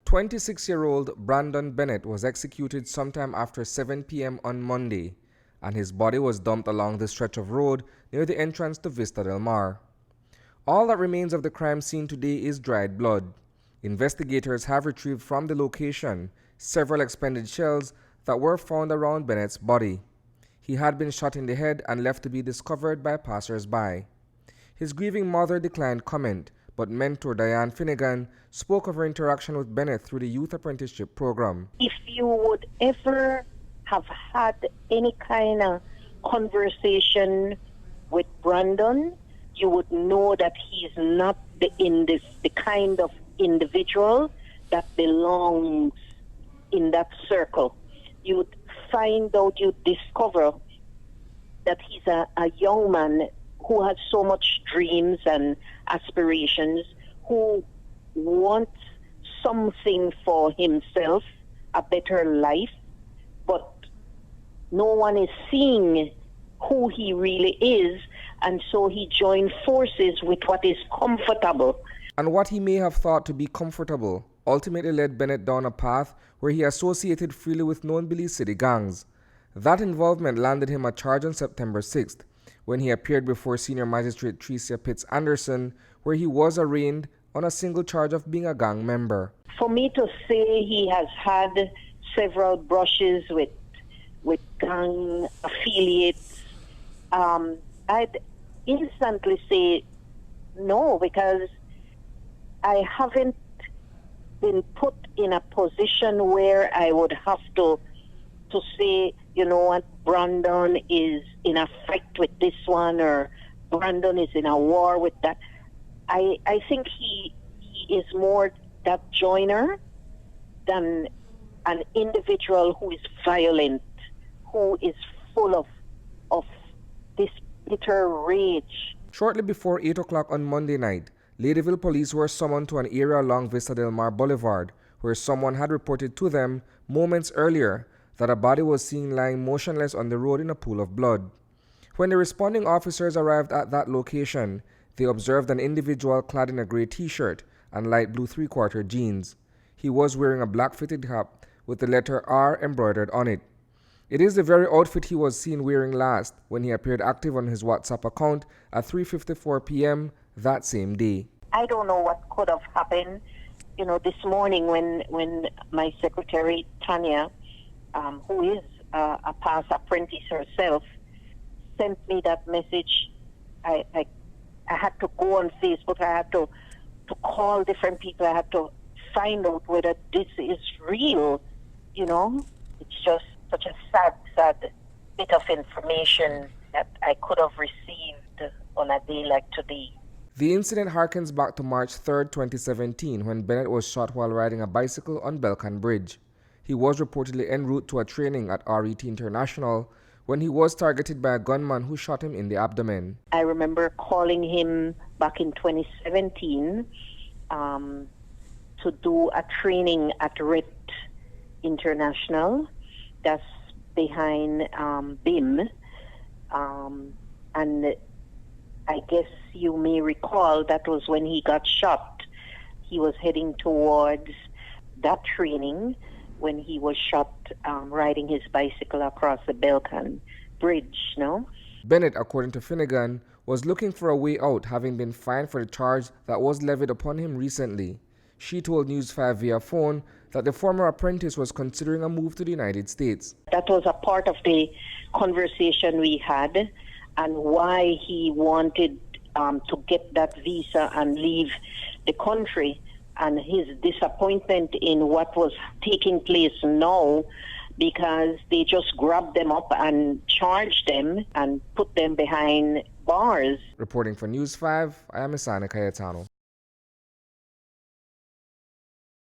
26-year-old Brandon Bennett was executed sometime after 7 p.m. on Monday, and his body was dumped along the stretch of road near the entrance to Vista del Mar. All that remains of the crime scene today is dried blood. Investigators have retrieved from the location several expended shells that were found around Bennett's body. He had been shot in the head and left to be discovered by passers-by. His grieving mother declined comment, but mentor Diane Finnegan spoke of her interaction with Bennett through the youth apprenticeship program. If you would ever have had any kind of conversation with Brandon, you would know that he's not the kind of individual that belongs in that circle. You would find out, you discover that he's a young man who has so much dreams and aspirations, who wants something for himself, a better life, but no one is seeing who he really is, and so he joined forces with what is comfortable. And what he may have thought to be comfortable ultimately led Bennett down a path where he associated freely with known Belize City gangs. That involvement landed him a charge on September 6th, when he appeared before Senior Magistrate Tricia Pitts Anderson, where he was arraigned on a single charge of being a gang member. For me to say he has had several brushes with gang affiliates, I'd instantly say no, because I haven't been put in a position where I would have to say, you know what, Brandon is in a fight with this one, or Brandon is in a war with that. I think he is more that joiner than an individual who is violent, who is full of this bitter rage. Shortly before 8 o'clock on Monday night, Ladyville police were summoned to an area along Vista del Mar Boulevard, where someone had reported to them moments earlier that a body was seen lying motionless on the road in a pool of blood. When the responding officers arrived at that location, they observed an individual clad in a gray t-shirt and light blue three-quarter jeans. He was wearing a black fitted cap with the letter R embroidered on it. It is the very outfit he was seen wearing last when he appeared active on his WhatsApp account at 3:54 p.m. that same day. I don't know what could have happened. You know, this morning when my secretary, Tanya, who is a past apprentice herself, sent me that message, I had to go on Facebook. I had to call different people. I had to find out whether this is real. You know, it's just such a sad bit of information that I could have received on a day like today. The incident harkens back to March 3, 2017, when Bennett was shot while riding a bicycle on Belcan Bridge. He was reportedly en route to a training at RET International when he was targeted by a gunman who shot him in the abdomen. I remember calling him back in 2017 to do a training at RET International. That's behind BIM. And I guess you may recall that was when he got shot. He was heading towards that training when he was shot riding his bicycle across the Belcan Bridge, no? Bennett, according to Finnegan, was looking for a way out, having been fined for the charge that was levied upon him recently. She told News 5 via phone that the former apprentice was considering a move to the United States. That was a part of the conversation we had, and why he wanted to get that visa and leave the country, and his disappointment in what was taking place now, because they just grabbed them up and charged them and put them behind bars. Reporting for News 5, I am Isani Cayetano.